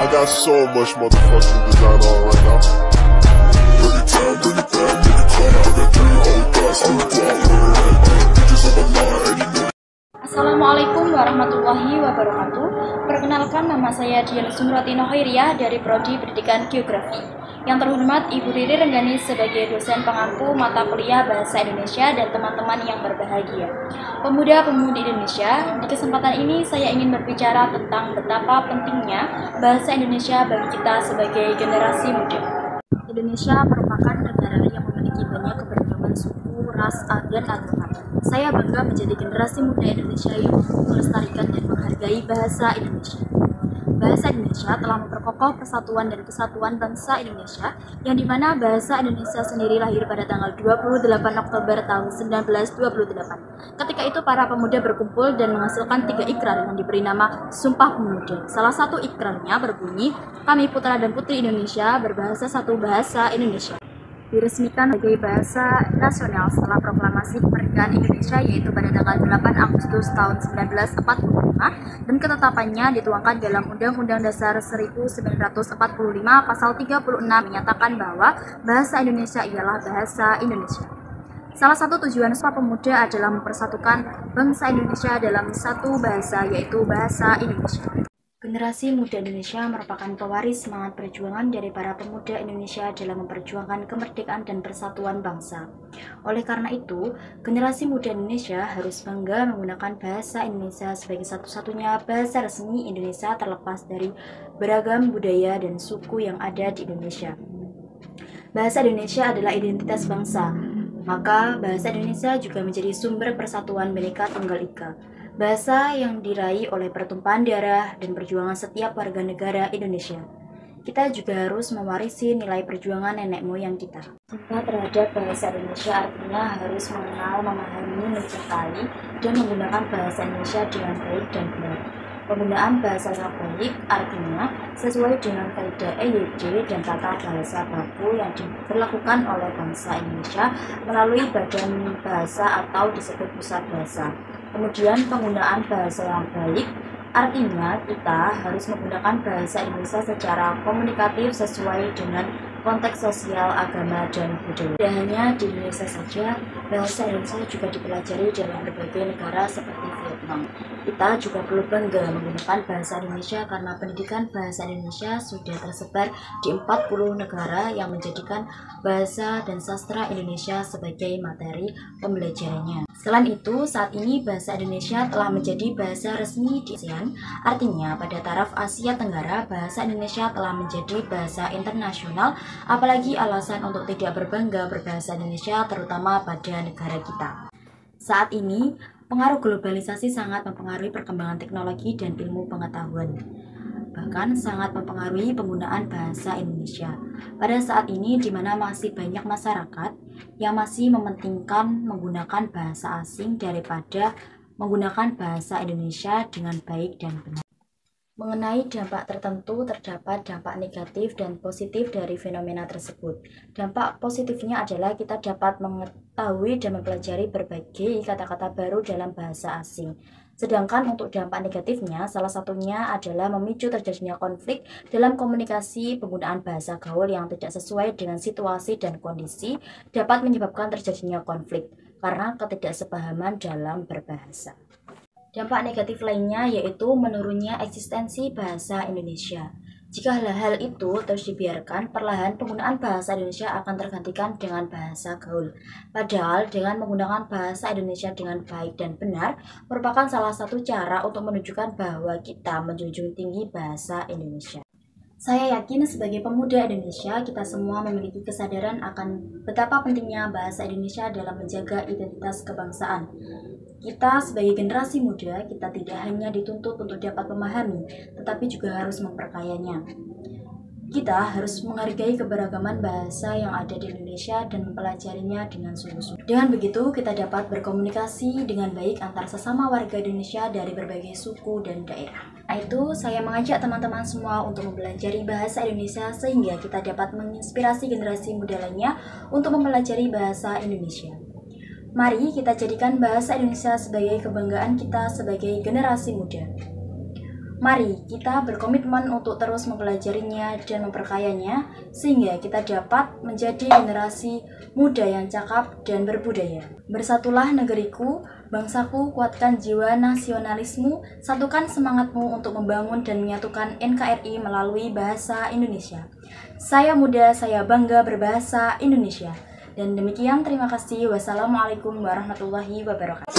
got so much motherfucking design on right now. Bring it down, bring it down, nigga, come out. I got 3 old thoughts, I'm bitches on my line, and you know. Assalamualaikum warahmatullahi wabarakatuh. Perkenalkan, nama saya Dian Sumrati Nohairia dari Prodi Pendidikan Geografi. Yang terhormat Ibu Riri Renggani sebagai dosen pengampu mata kuliah Bahasa Indonesia dan teman-teman yang berbahagia. Pemuda-pemudi Indonesia, di kesempatan ini saya ingin berbicara tentang betapa pentingnya Bahasa Indonesia bagi kita sebagai generasi muda. Indonesia merupakan negara yang memiliki banyak keberagaman suku, ras, dan agama. Saya bangga menjadi generasi muda Indonesia yang melestarikan dan menghargai bahasa Indonesia. Bahasa Indonesia telah memperkokoh persatuan dan kesatuan bangsa Indonesia, yang dimana bahasa Indonesia sendiri lahir pada tanggal 28 Oktober tahun 1928. Ketika itu para pemuda berkumpul dan menghasilkan 3 ikrar yang diberi nama Sumpah Pemuda. Salah satu ikrarnya berbunyi, kami putra dan putri Indonesia berbahasa satu bahasa Indonesia. Diresmikan sebagai bahasa nasional setelah proklamasi kemerdekaan Indonesia, yaitu pada tanggal 8 Agustus tahun 1945, dan ketetapannya dituangkan dalam Undang-Undang Dasar 1945 pasal 36 menyatakan bahwa bahasa Indonesia ialah bahasa Indonesia. Salah satu tujuan Sumpah Pemuda adalah mempersatukan bangsa Indonesia dalam satu bahasa, yaitu bahasa Indonesia. Generasi muda Indonesia merupakan pewaris semangat perjuangan dari para pemuda Indonesia dalam memperjuangkan kemerdekaan dan persatuan bangsa. Oleh karena itu, generasi muda Indonesia harus bangga menggunakan bahasa Indonesia sebagai satu-satunya bahasa resmi Indonesia terlepas dari beragam budaya dan suku yang ada di Indonesia. Bahasa Indonesia adalah identitas bangsa, maka bahasa Indonesia juga menjadi sumber persatuan Bhinneka Tunggal Ika. Bahasa yang diraih oleh pertumpahan darah dan perjuangan setiap warga negara Indonesia. Kita juga harus mewarisi nilai perjuangan nenek moyang kita. Cinta terhadap bahasa Indonesia artinya harus mengenal, memahami, mencintai, dan menggunakan bahasa Indonesia dengan baik dan benar. Penggunaan bahasa yang baik artinya sesuai dengan kaidah EYD dan tata bahasa baku yang diberlakukan oleh bangsa Indonesia melalui badan bahasa atau disebut pusat bahasa. Kemudian penggunaan bahasa yang baik artinya kita harus menggunakan bahasa Indonesia secara komunikatif sesuai dengan konteks sosial, agama, dan budaya. Tidak hanya di Indonesia saja, bahasa Indonesia juga dipelajari dalam berbagai negara seperti Vietnam. Kita juga perlu bangga menggunakan bahasa Indonesia karena pendidikan bahasa Indonesia sudah tersebar di 40 negara yang menjadikan bahasa dan sastra Indonesia sebagai materi pembelajarannya. Selain itu, saat ini bahasa Indonesia telah menjadi bahasa resmi di ASEAN. Artinya, pada taraf Asia Tenggara, bahasa Indonesia telah menjadi bahasa internasional, apalagi alasan untuk tidak berbangga berbahasa Indonesia, terutama pada negara kita. Saat ini, pengaruh globalisasi sangat mempengaruhi perkembangan teknologi dan ilmu pengetahuan, bahkan sangat mempengaruhi penggunaan bahasa Indonesia. Pada saat ini, di mana masih banyak masyarakat yang masih mementingkan menggunakan bahasa asing daripada menggunakan bahasa Indonesia dengan baik dan benar. Mengenai dampak tertentu, terdapat dampak negatif dan positif dari fenomena tersebut. Dampak positifnya adalah kita dapat mengetahui dan mempelajari berbagai kata-kata baru dalam bahasa asing. Sedangkan untuk dampak negatifnya, salah satunya adalah memicu terjadinya konflik dalam komunikasi. Penggunaan bahasa gaul yang tidak sesuai dengan situasi dan kondisi dapat menyebabkan terjadinya konflik karena ketidaksepahaman dalam berbahasa. Dampak negatif lainnya yaitu menurunnya eksistensi bahasa Indonesia. Jika hal-hal itu terus dibiarkan, perlahan penggunaan bahasa Indonesia akan tergantikan dengan bahasa gaul. Padahal dengan menggunakan bahasa Indonesia dengan baik dan benar merupakan salah satu cara untuk menunjukkan bahwa kita menjunjung tinggi bahasa Indonesia. Saya yakin sebagai pemuda Indonesia, kita semua memiliki kesadaran akan betapa pentingnya bahasa Indonesia dalam menjaga identitas kebangsaan. Kita sebagai generasi muda, kita tidak hanya dituntut untuk dapat memahami, tetapi juga harus memperkayanya. Kita harus menghargai keberagaman bahasa yang ada di Indonesia dan mempelajarinya dengan sungguh-sungguh. Dengan begitu, kita dapat berkomunikasi dengan baik antar sesama warga Indonesia dari berbagai suku dan daerah. Nah, itu saya mengajak teman-teman semua untuk mempelajari bahasa Indonesia sehingga kita dapat menginspirasi generasi muda lainnya untuk mempelajari bahasa Indonesia. Mari kita jadikan bahasa Indonesia sebagai kebanggaan kita sebagai generasi muda. Mari kita berkomitmen untuk terus mempelajarinya dan memperkayanya sehingga kita dapat menjadi generasi muda yang cakap dan berbudaya. Bersatulah negeriku, bangsaku, kuatkan jiwa nasionalismu, satukan semangatmu untuk membangun dan menyatukan NKRI melalui bahasa Indonesia. Saya muda, saya bangga berbahasa Indonesia. Dan demikian, terima kasih. Wassalamualaikum warahmatullahi wabarakatuh.